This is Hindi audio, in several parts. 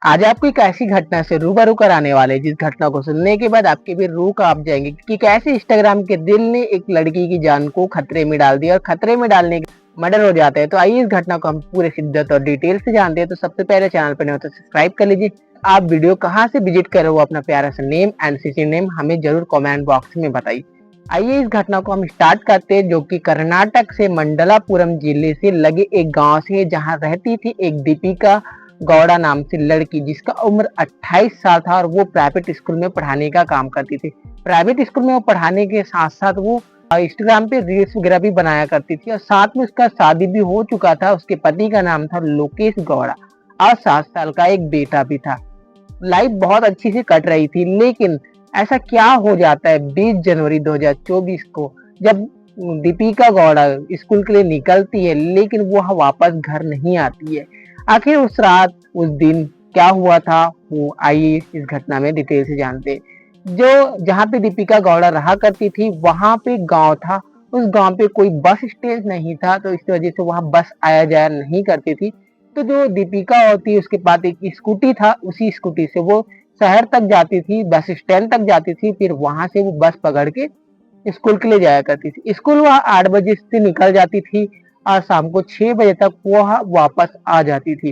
आज आपको एक ऐसी घटना से रूबरू कराने वाले जिस घटना को सुनने के बाद आपके भी रूह कांप जाएंगे कि कैसे इंस्टाग्राम के दिल ने एक लड़की की जान को खतरे में डाल दिया और खतरे में डालने के मर्डर हो जाता है। तो आइए इस घटना को हम पूरे शिद्दत और डिटेल से जानते हैं। तो सबसे पहले चैनल पर नहीं हो तो सब्सक्राइब कर लीजिए। आप वीडियो कहाँ से विजिट कर रहे हो अपना प्यारा सा नेम एंड सिटी नेम हमें जरूर कमेंट बॉक्स में बताइए। आइए इस घटना को हम स्टार्ट करते हैं, जो कि कर्नाटक से मंडलापुरम जिले से लगे एक गांव से, जहां रहती थी एक दीपिका गौड़ा नाम से लड़की, जिसका उम्र 28 साल था और वो प्राइवेट स्कूल में पढ़ाने का काम करती थी। प्राइवेट स्कूल में वो पढ़ाने के साथ साथ वो इंस्टाग्राम पे रील्स वगैरह भी बनाया करती थी और साथ में उसका शादी भी हो चुका था। उसके पति का नाम था लोकेश गौड़ा और 7 साल का एक बेटा भी था। लाइफ बहुत अच्छी से कट रही थी, लेकिन ऐसा क्या हो जाता है 20 जनवरी 2024 को, जब दीपिका गौड़ा स्कूल के लिए निकलती है लेकिन वो वापस घर नहीं आती है। आखिर उस रात उस दिन क्या हुआ था, वो आइए इस घटना में डिटेल से जानते हैं। जो जहाँ पे दीपिका गौड़ा रहा करती थी वहां पे गांव था। उस गांव पे कोई बस स्टैंड नहीं था, तो इस वजह से वहां बस आया जाया नहीं करती थी। तो जो दीपिका होती है उसके पास एक स्कूटी था, उसी स्कूटी से वो शहर तक जाती थी, बस स्टैंड तक जाती थी, फिर वहां से वो बस पकड़ के स्कूल के लिए जाया करती थी। स्कूल वह 8 बजे से निकल जाती थी और शाम को 6 बजे तक वह वापस आ जाती थी।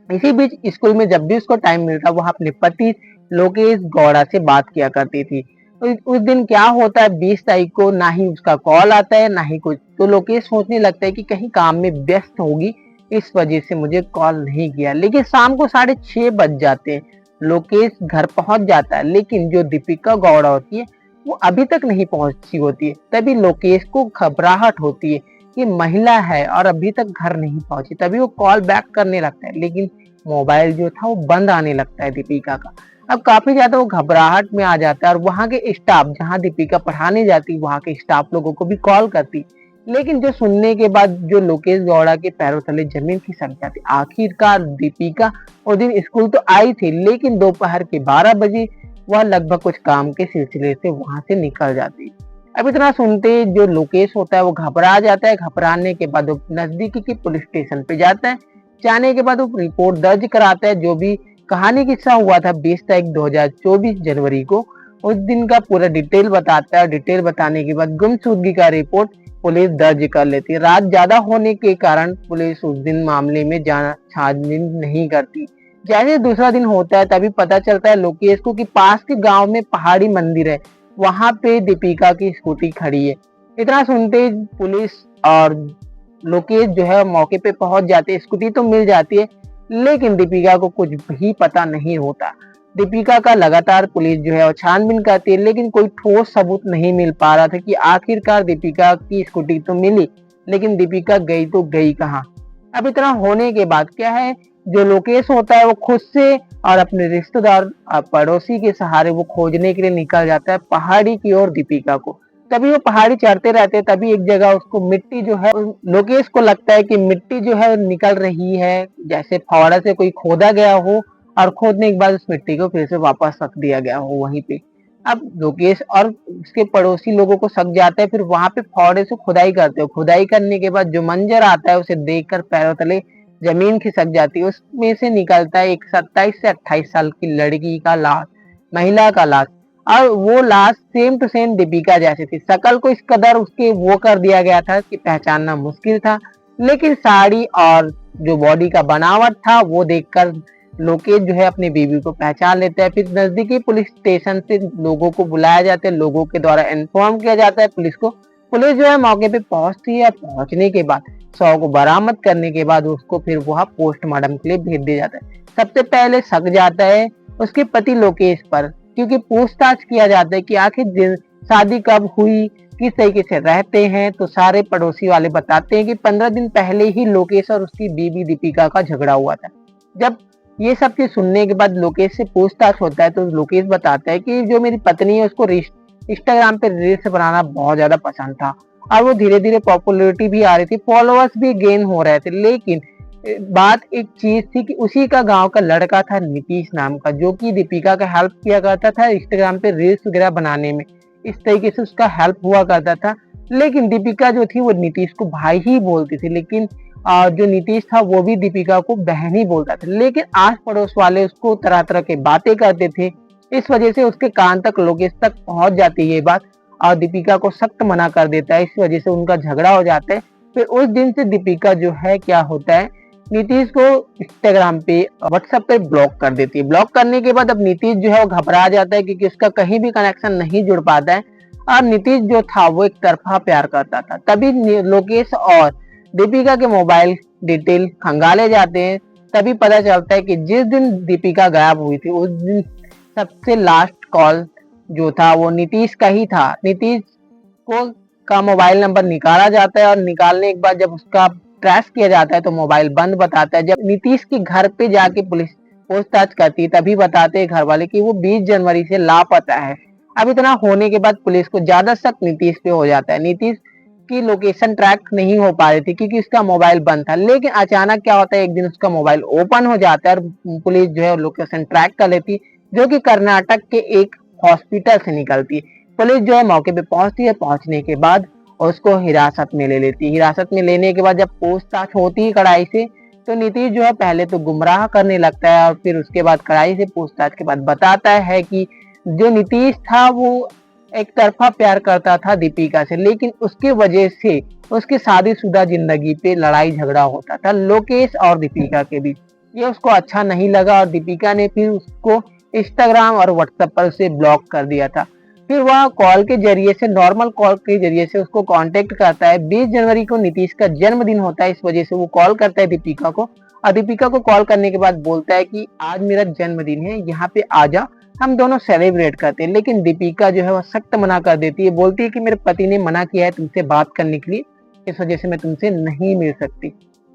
इसी बीच स्कूल में जब भी उसको टाइम मिलता वह अपने पति लोकेश गौड़ा से बात किया करती थी। उस दिन क्या होता है, 20 तारीख को ना ही उसका कॉल आता है ना ही कुछ। तो लोकेश सोचने लगता है कि कहीं काम में व्यस्त होगी, इस वजह से मुझे कॉल नहीं किया। लेकिन शाम को 6:30 बज जाते हैं, लोकेश घर पहुंच जाता है, लेकिन जो दीपिका गौड़ा होती है वो अभी तक नहीं पहुंची होती है। तभी लोकेश को घबराहट होती है कि महिला है और अभी तक घर नहीं पहुंची। तभी वो कॉल बैक करने लगता है, लेकिन मोबाइल जो था वो बंद आने लगता है दीपिका का। अब काफी ज्यादा वो घबराहट में आ जाता है और वहां के स्टाफ, जहां दीपिका पढ़ाने जाती, वहां के स्टाफ लोगों को भी कॉल करती। लेकिन जो सुनने के बाद जो लोकेश गौड़ा के पैरों तले जमीन खिसक जाती। आखिरकार दीपिका उस दिन स्कूल तो आई थी, लेकिन दोपहर के 12 बजे वह लगभग कुछ काम के सिलसिले से वहां से निकल जाती। अब इतना सुनते जो लोकेश होता है वो घबरा जाता है। घबराने के बाद वो नजदीकी के पुलिस स्टेशन पे जाता है। जाने के बाद वो रिपोर्ट दर्ज कराता है। जो भी कहानी किस्सा हुआ था 20 तारीख 2024 जनवरी को, उस दिन का पूरा डिटेल बताता है। डिटेल बताने के बाद गुमशुदगी का रिपोर्ट पुलिस दर्ज कर लेती है। रात ज्यादा होने के कारण पुलिस उस दिन मामले में छानबीन नहीं करती। जैसे दूसरा दिन होता है तभी पता चलता है लोकेश को कि पास के गांव में पहाड़ी मंदिर है, वहां पे दीपिका की स्कूटी खड़ी है। इतना सुनते ही पुलिस और लोकेश जो है मौके पे पहुंच जाते हैं। स्कूटी तो मिल जाती है, लेकिन दीपिका को कुछ भी पता नहीं होता। दीपिका का लगातार पुलिस जो है वो छानबीन करती है, लेकिन कोई ठोस सबूत नहीं मिल पा रहा था कि आखिरकार दीपिका की स्कूटी तो मिली, लेकिन दीपिका गई तो गई कहाँ। अब इतना होने के बाद क्या है, जो लोकेश होता है वो खुद से और अपने रिश्तेदार पड़ोसी के सहारे वो खोजने के लिए निकल जाता है पहाड़ी की ओर दीपिका को। तभी वो पहाड़ी चढ़ते रहते हैं, तभी एक जगह उसको मिट्टी जो है, लोकेश को लगता है कि मिट्टी जो है निकल रही है, जैसे फौड़ा से कोई खोदा गया हो और खोदने के बाद उस मिट्टी को फिर से वापस रख दिया गया हो वहीं पे। अब लोकेश और उसके पड़ोसी लोगों को शक जाता है, फिर वहां पे फावड़े से खुदाई करते हो। खुदाई करने के बाद जो मंजर आता है उसे देखकर पैरों तले जमीन खिसक जाती है। उसमें से निकलता है एक 27 से 28 साल की लड़की का लाश, महिला का लाश। और वो लाश सेम टू सेम दीपिका जैसी थी। शकल को इस कदर उसके वो कर दिया गया था कि पहचानना मुश्किल था, लेकिन साड़ी और जो बॉडी का बनावट था वो देखकर लोकेश जो है अपनी बीवी को पहचान लेता है। फिर नजदीकी पुलिस स्टेशन से लोगों को बुलाया जाता है, लोगों के द्वारा इन्फॉर्म किया जाता है पुलिस को। पुलिस जो है मौके पे पहुंचती है। पहुंचने के बाद शव को बरामद करने के बाद उसको फिर वह पोस्टमार्टम के लिए भेज दिया जाता है। सबसे पहले शक जाता है उसके पति लोकेश पर, क्योंकि पूछताछ किया जाता है कि आखिर शादी कब हुई, किस तरीके से रहते हैं। तो सारे पड़ोसी वाले बताते हैं कि 15 दिन पहले ही लोकेश और उसकी बीवी दीपिका का झगड़ा हुआ था। जब ये सब चीज सुनने के बाद लोकेश से पूछताछ होता है तो लोकेश बताता है कि जो मेरी पत्नी है उसको इंस्टाग्राम पे रील्स बनाना बहुत ज्यादा पसंद था और वो धीरे धीरे पॉपुलैरिटी भी आ रही थी, फॉलोअर्स भी गेन हो रहे थे। लेकिन बात एक चीज थी कि उसी का गांव का लड़का था नीतीश नाम का, जो कि दीपिका का हेल्प किया करता था इंस्टाग्राम पे रील्स वगैरह बनाने में। इस तरीके से उसका हेल्प हुआ करता था। लेकिन दीपिका जो थी वो नीतीश को भाई ही बोलती थी, लेकिन जो नीतीश था वो भी दीपिका को बहन ही बोलता था, लेकिन आस पड़ोस वाले उसको तरह तरह के बातें करते थे। इस वजह से उसके कान तक, लोकेश तक पहुंच जाती है ये बात और दीपिका को सख्त मना कर देता है। इस वजह से उनका झगड़ा हो जाता है। फिर उस दिन से दीपिका जो है क्या होता है, नीतीश को इंस्टाग्राम पे, व्हाट्सएप पे ब्लॉक कर देती है। ब्लॉक करने के बाद अब नीतीश जो है वो घबरा जाता है क्योंकि उसका कहीं भी कनेक्शन नहीं जुड़ पाता है और नीतीश जो था वो एक तरफा प्यार करता था। तभी लोकेश और दीपिका के मोबाइल डिटेल खंगाले जाते हैं। तभी पता चलता है कि जिस दिन दीपिका गायब हुई थी उस दिन सबसे लास्ट कॉल जो था वो नीतीश का ही था। नीतीश को का मोबाइल नंबर निकाला जाता है और निकालने के बाद जब उसका ट्रेस किया जाता है तो मोबाइल बंद बताता है। जब नीतीश के घर पे जाके पुलिस पूछताछ करती है तभी बताते हैं घर वाले कि वो 20 जनवरी से लापता है। अब इतना होने के बाद पुलिस को ज्यादा शक नीतीश पे हो जाता है। नीतीश की लोकेशन ट्रैक नहीं हो पा रही थी क्योंकि उसका मोबाइल बंद था, लेकिन अचानक क्या होता है, एक दिन उसका मोबाइल ओपन हो जाता है और पुलिस जो है लोकेशन ट्रैक कर लेती है, जो कि कर्नाटक के एक हॉस्पिटल से निकलती है। पुलिस जो है मौके पे पहुंचती है। पहुंचने के बाद उसको हिरासत में ले लेती है। हिरासत में लेने के बाद जब पूछताछ होती है कड़ाई से, तो नीतीश जो है पहले तो गुमराह करने लगता है और फिर उसके बाद कड़ाई से पूछताछ के बाद बताता है कि जो नीतीश था वो एक तरफा प्यार करता था दीपिका से, लेकिन उसके वजह से उसकी शादीशुदा जिंदगी पे लड़ाई झगड़ा होता था लोकेश और दीपिका के बीच। ये उसको अच्छा नहीं लगा और दीपिका ने फिर उसको इंस्टाग्राम और व्हाट्सएप पर उसे ब्लॉक कर दिया था। फिर वह कॉल के जरिए से, नॉर्मल कॉल के जरिए से उसको कांटेक्ट करता है। 20 जनवरी को नीतीश का जन्मदिन होता है, इस वजह से वो कॉल करता है दीपिका को और दीपिका को कॉल करने के बाद बोलता है कि आज मेरा जन्मदिन है, यहाँ पे आ जा, हम दोनों सेलिब्रेट करते हैं। लेकिन दीपिका जो है वह सख्त मना कर देती है, बोलती है कि मेरे पति ने मना किया है तुमसे बात करने के लिए, इस वजह से मैं तुमसे नहीं मिल सकती।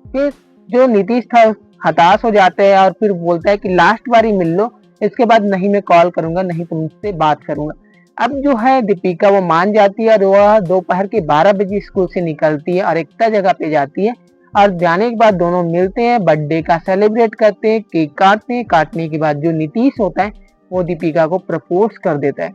फिर जो नीतीश था हताश हो जाता है और फिर बोलता है कि लास्ट बार ही मिल लो, इसके बाद नहीं मैं कॉल करूंगा, नहीं तुमसे बात करूंगा। अब जो है दीपिका वो मान जाती है और वह दोपहर के 12 बजे स्कूल से निकलती है और एकता जगह पे जाती है और जाने के बाद दोनों मिलते हैं, बर्थडे का सेलिब्रेट करते हैं, केक काटते हैं। काटने के बाद जो नीतीश होता है वो दीपिका को प्रपोज कर देता है।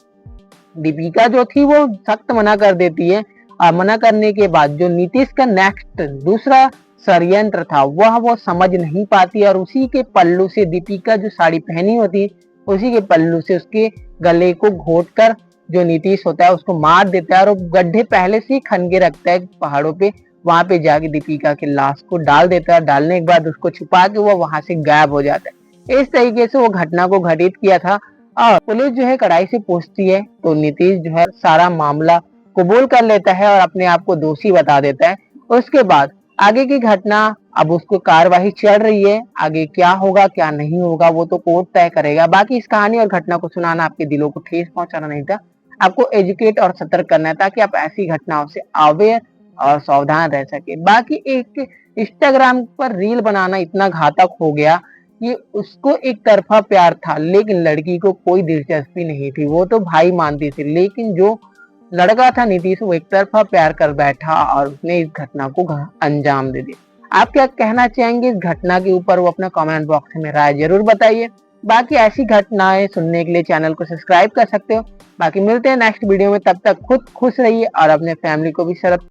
दीपिका जो थी वो सख्त मना कर देती है और मना करने के बाद जो नीतीश का नेक्स्ट दूसरा षड्यंत्र था वह वो समझ नहीं पाती और उसी के पल्लू से, दीपिका जो साड़ी पहनी होती है उसी के पल्लू से उसके गले को घोट कर जो नीतीश होता है उसको मार देता है और वो गड्ढे पहले से ही खनके रखता है पहाड़ों पे। वहां पे जाके दीपिका की लाश को डाल देता है। डालने के बाद उसको छुपा के वो वहां से गायब हो जाता है। इस तरीके से वो घटना को घटित किया था और पुलिस जो है कड़ाई से पूछती है तो नीतीश जो है सारा मामला कबूल कर लेता है और अपने आप को दोषी बता देता है। उसके बाद आगे की घटना, अब उसको कार्यवाही चल रही है, आगे क्या होगा क्या नहीं होगा वो तो कोर्ट तय करेगा। बाकी इस कहानी और घटना को सुनाना आपके दिलों को ठेस पहुंचाना नहीं था, आपको एजुकेट और सतर्क करना है ताकि आप ऐसी घटनाओं से अवेयर और सावधान रह सके। बाकी एक इंस्टाग्राम पर रील बनाना इतना घातक हो गया, ये उसको एक तरफा प्यार था लेकिन लड़की को कोई दिलचस्पी नहीं थी, वो तो भाई मानती थी, लेकिन जो लड़का था नीतीश वो एक तरफा प्यार कर बैठा और उसने इस घटना को अंजाम दे दिया। आप क्या कहना चाहेंगे इस घटना के ऊपर, वो अपना कमेंट बॉक्स में राय जरूर बताइए। बाकी ऐसी घटनाएं सुनने के लिए चैनल को सब्सक्राइब कर सकते हो। बाकी मिलते हैं नेक्स्ट वीडियो में, तब तक खुद खुश रहिए और अपने फैमिली को भी